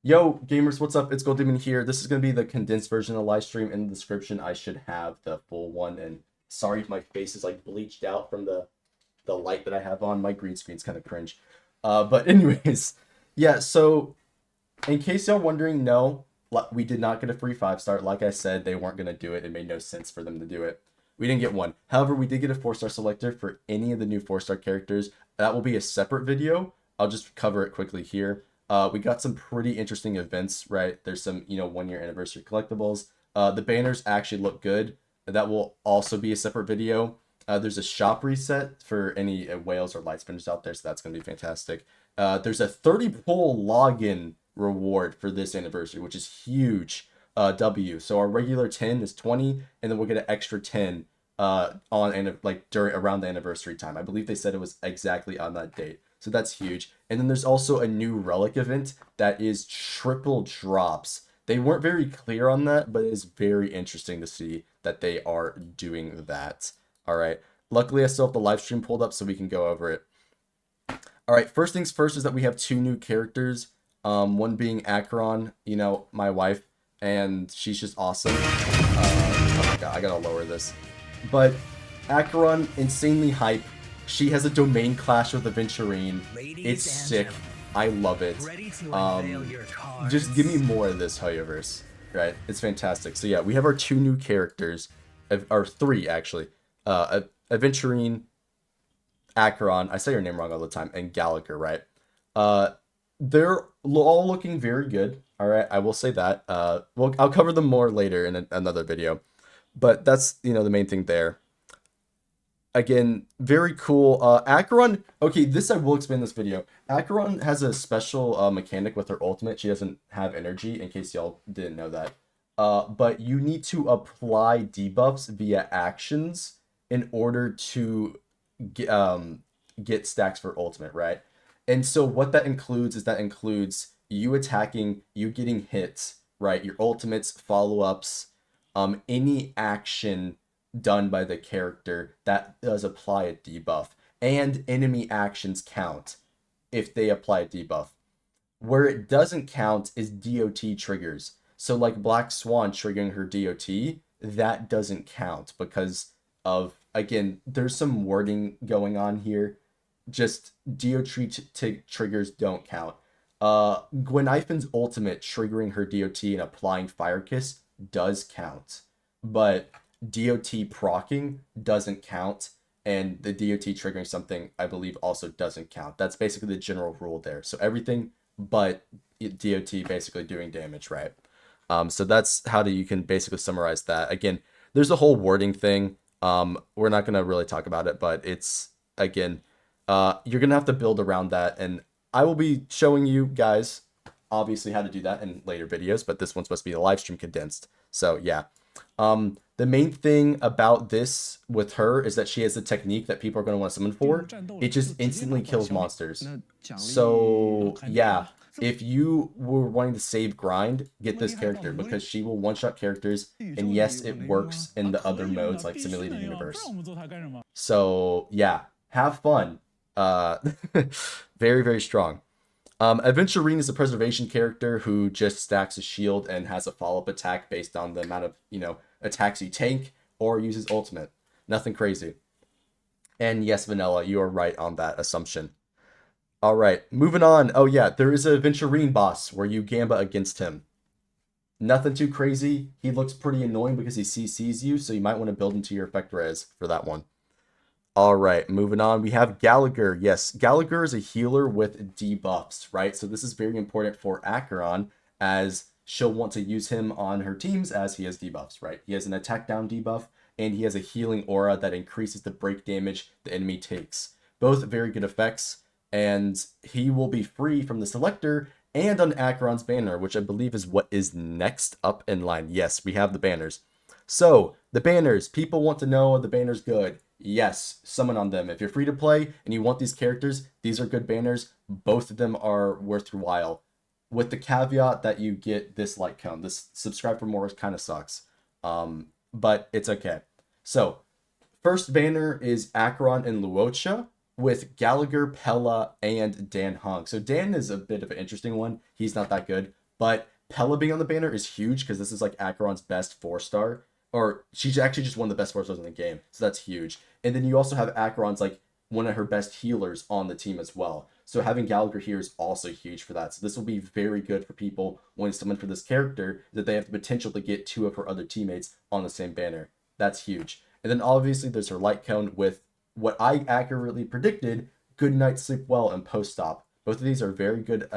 Yo, gamers, what's up? It's GoldDemon here. This is going to be the condensed version of the live stream. In the description, I should have the full one. And sorry if my face is like bleached out from the light that I have on. My green screen's kind of cringe. But anyways, yeah, so in case y'all wondering, no, we did not get a free 5-star. Like I said, they weren't going to do it. It made no sense for them to do it. We didn't get one. However, we did get a 4-star selector for any of the new 4-star characters. That will be a separate video. I'll just cover it quickly here. We got some pretty interesting events, right? There's some, 1-year anniversary collectibles. The banners actually look good. That will also be a separate video. There's a shop reset for any whales or light spinners out there, so that's going to be fantastic. There's a 30 pull login reward for this anniversary, which is huge. W. So our regular 10 is 20, and then we'll get an extra 10 on and like during around the anniversary time. I believe they said it was exactly on that date. So that's huge. And then there's also a new relic event that is triple drops. They weren't very clear on that, but it is very interesting to see that they are doing that. All right. Luckily, I still have the live stream pulled up so we can go over it. All right. First things first is that we have two new characters. One being Acheron, my wife, and she's just awesome. Oh my god, I gotta lower this. But Acheron, insanely hype. She has a domain clash with Aventurine. It's sick. I love it. Just give me more of this Hoyoverse, right? It's fantastic. So yeah, we have our two new characters, or three actually. Aventurine, Acheron, I say her name wrong all the time, and Gallagher, right? They're all looking very good. All right, I will say that. Well, I'll cover them more later in another video, but that's the main thing there. Again, very cool. Acheron. Okay, this I will explain in this video. Acheron has a special mechanic with her ultimate. She doesn't have energy, in case y'all didn't know that. But you need to apply debuffs via actions in order to get stacks for ultimate, right? And so what that includes is that includes you attacking, you getting hits, right? Your ultimates, follow-ups, any action done by the character that does apply a debuff, and enemy actions count if they apply a debuff. Where it doesn't count is DOT triggers. So like Black Swan triggering her DOT, that doesn't count because of, again, there's some wording going on here. Just DOT triggers don't count. Gweniphen's ultimate triggering her DOT and applying Fire Kiss does count, but DOT procking doesn't count, and the DOT triggering something, I believe, also doesn't count. That's basically the general rule there. So everything but DOT basically doing damage, right? So that's how you can basically summarize that. Again, there's a whole wording thing. We're not going to really talk about it, but it's, again, you're going to have to build around that, and I will be showing you guys, obviously, how to do that in later videos, but this one's supposed to be a live stream condensed. So, yeah. The main thing about this with her is that she has a technique that people are going to want to summon for. It just instantly kills monsters. So, yeah. If you were wanting to save grind, get this character because she will one-shot characters, and yes, it works in the other modes like Simulated Universe. So, yeah. Have fun. Very, very strong. Aventurine is a preservation character who just stacks a shield and has a follow-up attack based on the amount of, attacks you tank or uses ultimate. Nothing crazy. And yes, Vanilla, you are right on that assumption. All right, moving on. Oh yeah, there is a Aventurine boss where you gamba against him. Nothing too crazy. He looks pretty annoying because he CCs you, so you might want to build into your effect res for that one. All right, moving on. We have Gallagher. Yes, Gallagher is a healer with debuffs, right? So this is very important for Acheron, as she'll want to use him on her teams as he has debuffs, right? He has an attack down debuff, and he has a healing aura that increases the break damage the enemy takes. Both very good effects, and he will be free from the selector and on Acheron's banner, which I believe is what is next up in line. Yes, we have the banners. So, the banners. People want to know, are the banners good? Yes, summon on them. If you're free to play and you want these characters, these are good banners. Both of them are worth your while. With the caveat that you get this like count. This subscribe for more kind of sucks. But it's okay. So, first banner is Acheron and Luocha with Gallagher, Pella, and Dan Hong. So Dan is a bit of an interesting one. He's not that good. But Pella being on the banner is huge because this is like Acheron's best 4-star, or she's actually just one of the best 4-stars in the game, so that's huge. And then you also have Acheron's like one of her best healers on the team as well. So having Gallagher here is also huge for that. So this will be very good for people wanting to summon for this character, that they have the potential to get 2 of her other teammates on the same banner. That's huge. And then obviously there's her light cone with what I accurately predicted, Good Night, Sleep Well, and Post Stop. Both of these are very good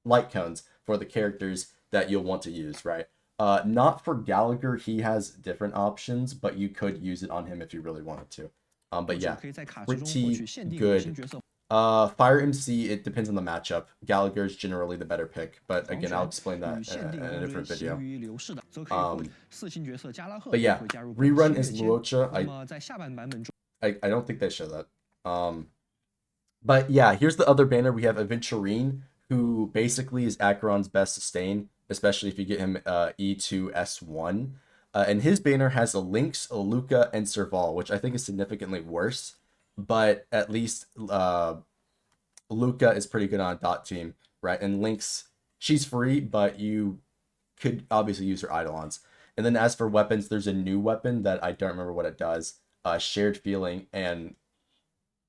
light cones for the characters that you'll want to use, right? Not for Gallagher, he has different options, but you could use it on him if you really wanted to. But yeah, pretty good. Fire MC, it depends on the matchup. Gallagher is generally the better pick, but again, I'll explain that in a different video. But yeah, rerun is Luocha. I don't think they show that. But yeah, here's the other banner. We have Aventurine, who basically is Acheron's best sustain, especially if you get him E2 S1. And his banner has a Lynx, a Luca, and Serval, which I think is significantly worse. But at least Luca is pretty good on a dot team, right? And Lynx, she's free, but you could obviously use her Eidolons. And then as for weapons, there's a new weapon that I don't remember what it does. Shared Feeling, and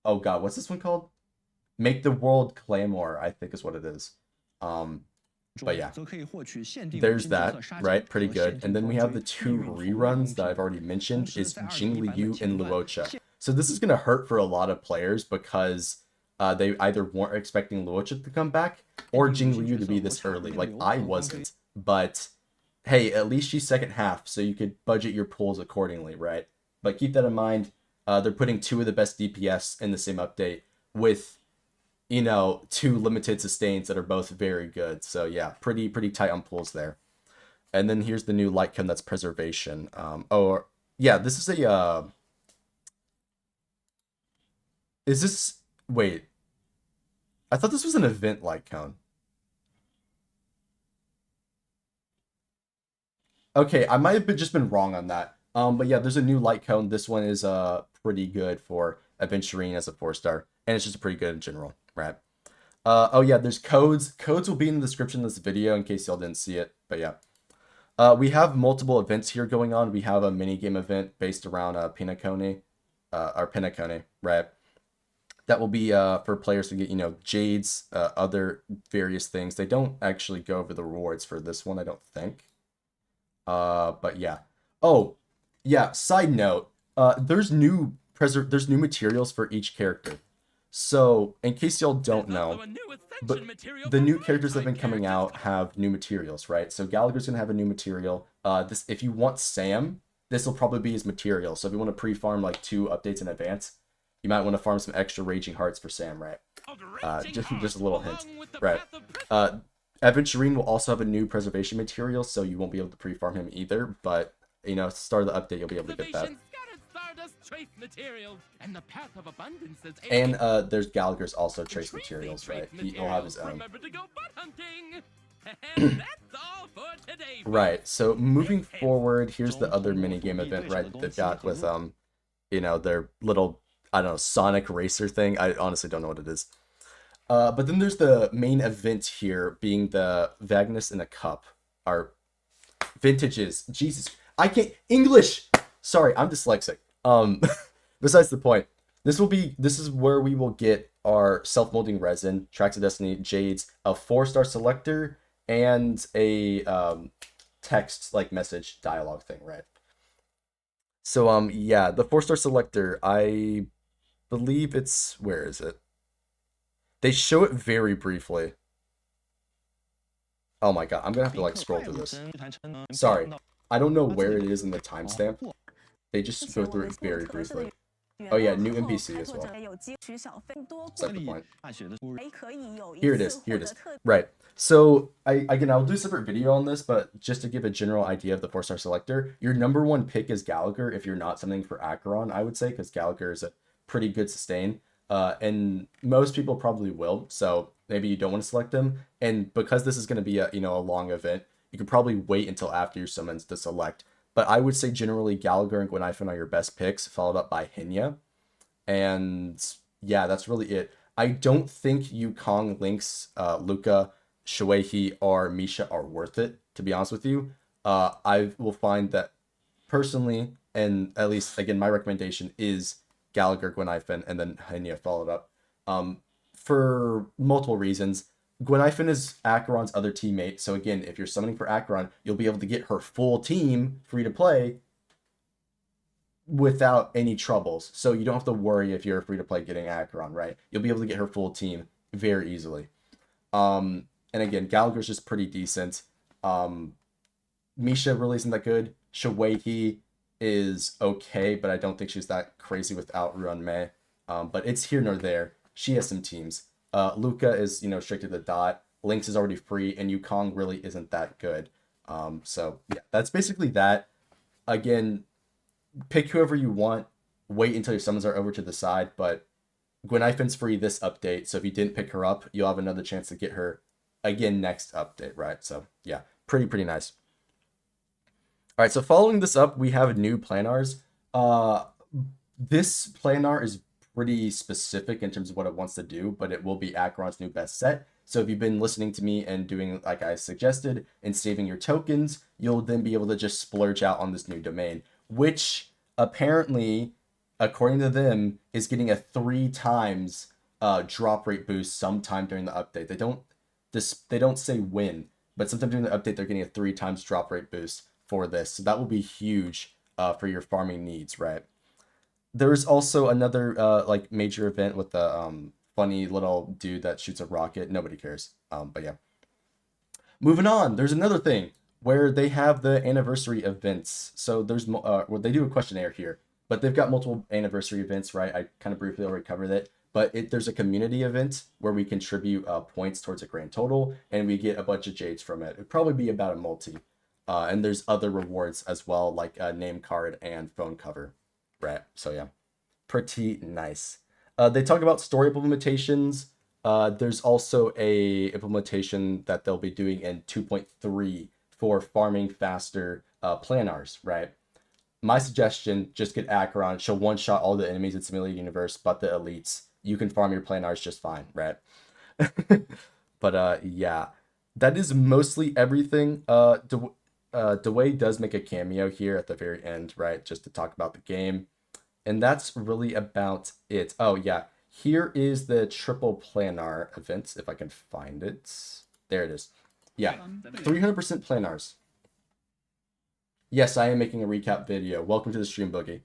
oh god, what's this one called? Make the World Clamor, I think is what it is. But yeah, there's that, right? Pretty good. And then we have the 2 reruns that I've already mentioned, is Jingliu and Luocha. So this is going to hurt for a lot of players because they either weren't expecting Luocha to come back or Jingliu to be this early. Like, I wasn't. But hey, at least she's second half, so you could budget your pools accordingly, right? But keep that in mind. They're putting 2 of the best DPS in the same update with, you know, 2 limited sustains that are both very good. So yeah, pretty tight on pools there. And then here's the new light cone that's Preservation. Yeah, this is a is this, wait, I thought this was an event light cone. Okay, I might have just been wrong on that. But yeah, there's a new light cone. This one is pretty good for Aventurine as a 4-star, and it's just pretty good in general, right? Oh yeah, there's codes. Codes will be in the description of this video in case y'all didn't see it. But yeah, we have multiple events here going on. We have a mini game event based around Pinacone, right? That will be for players to get, you know, Jades, other various things. They don't actually go over the rewards for this one, I don't think. But yeah. Oh, yeah, side note, there's new materials for each character. So, in case y'all don't know, but the new characters that have been coming out have new materials, right? So Gallagher's gonna have a new material. If you want Sam, this will probably be his material. So if you want to pre-farm like 2 updates in advance, you might want to farm some extra Raging Hearts for Sam, right? Just a little hint, right? Aventurine will also have a new Preservation material, so you won't be able to pre-farm him either, but, you know, at the start of the update, you'll be able to get that. And there's Gallagher's also trace materials, right? He'll have his own. Right, so moving forward, here's the other minigame event, right, that they've got with, you know, their little, I don't know, Sonic Racer thing. I honestly don't know what it is. But then there's the main event here, being the Vagnus in a Cup. Our vintages. Jesus, I can't English. Sorry, I'm dyslexic. Besides the point, this is where we will get our self-molding resin, Tracks of Destiny, Jades, a 4-star selector, and a text like message dialogue thing, right? So yeah, the 4-star selector, I believe it's, where is it? They show it very briefly. Oh my god, I'm gonna have to like scroll through this. Sorry, I don't know where it is in the timestamp. They just go through it very briefly. Oh yeah, new NPC as well. That's the point. Here it is. Here it is. Right. So I'll do a separate video on this, but just to give a general idea of the 4-star selector, your number 1 pick is Gallagher if you're not something for Acheron, I would say, because Gallagher is a pretty good sustain. And most people probably will, so maybe you don't want to select him. And because this is going to be a long event, you could probably wait until after your summons to select. But I would say generally Gallagher and Gwenhyphen are your best picks, followed up by Hinya. And yeah, that's really it. I don't think Yukong, Lynx, Luca, Shuehi or Misha are worth it, to be honest with you. I will find that personally, and at least again, my recommendation is Gallagher, Gwenhyfen, and then Hania followed up. For multiple reasons. Gwenhyfen is Acheron's other teammate, so again, if you're summoning for Acheron, you'll be able to get her full team free to play without any troubles. So you don't have to worry if you're free to play getting Acheron, right? You'll be able to get her full team very easily. And again, Gallagher's just pretty decent. Misha really isn't that good. Shuehi is okay, but I don't think she's that crazy without Ruan Mei. But it's here nor there. She has some teams. Luca is, straight to the dot. Lynx is already free, and Yukong really isn't that good. So yeah, that's basically that. Again, pick whoever you want. Wait until your summons are over to the side, but Gwenhyfen's free this update, so if you didn't pick her up, you'll have another chance to get her again next update, right? So yeah, pretty nice. All right, so following this up, we have new planars. This planar is pretty specific in terms of what it wants to do, but it will be Acheron's new best set. So if you've been listening to me and doing like I suggested and saving your tokens, you'll then be able to just splurge out on this new domain, which apparently, according to them, is getting a 3 times drop rate boost sometime during the update. They don't say when, but sometime during the update they're getting a 3 times drop rate boost for this. So that will be huge for your farming needs, right? There's also another like major event with the funny little dude that shoots a rocket. Nobody cares. But yeah. Moving on, there's another thing where they have the anniversary events. So there's well, they do a questionnaire here, but they've got multiple anniversary events, right? I kind of briefly already covered it, but there's a community event where we contribute points towards a grand total, and we get a bunch of jades from it. It'd probably be about a multi. And there's other rewards as well, like a name card and phone cover, right? So yeah, pretty nice. They talk about story implementations. There's also a implementation that they'll be doing in 2.3 for farming faster planars, right? My suggestion, just get Acheron. She'll one-shot all the enemies in Simulated Universe, but the elites. You can farm your planars just fine, right? But yeah, that is mostly everything. Dway does make a cameo here at the very end, right? Just to talk about the game. And that's really about it. Oh, yeah. Here is the triple planar event, if I can find it. There it is. Yeah, 300% planars. Yes, I am making a recap video. Welcome to the stream, Boogie.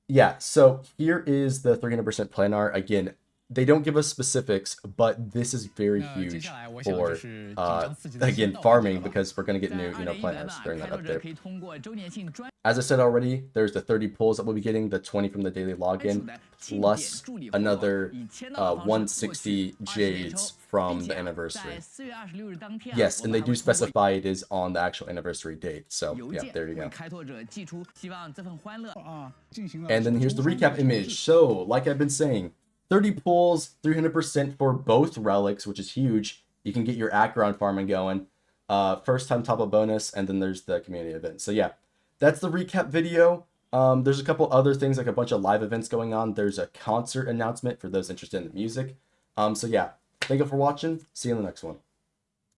Yeah, so here is the 300% planar. Again, they don't give us specifics, but this is very huge for, again, farming, because we're going to get new, planners during that update. As I said already, there's the 30 pulls that we'll be getting, the 20 from the daily login, plus another 160 jades from the anniversary. Yes, and they do specify it is on the actual anniversary date. So, yeah, there you go. And then here's the recap image. So, like I've been saying, 30 pulls, 300% for both relics, which is huge. You can get your Acheron farming going. First time top up bonus, and then there's the community event. So yeah, that's the recap video. There's a couple other things, like a bunch of live events going on. There's a concert announcement for those interested in the music. So yeah, thank you for watching. See you in the next one.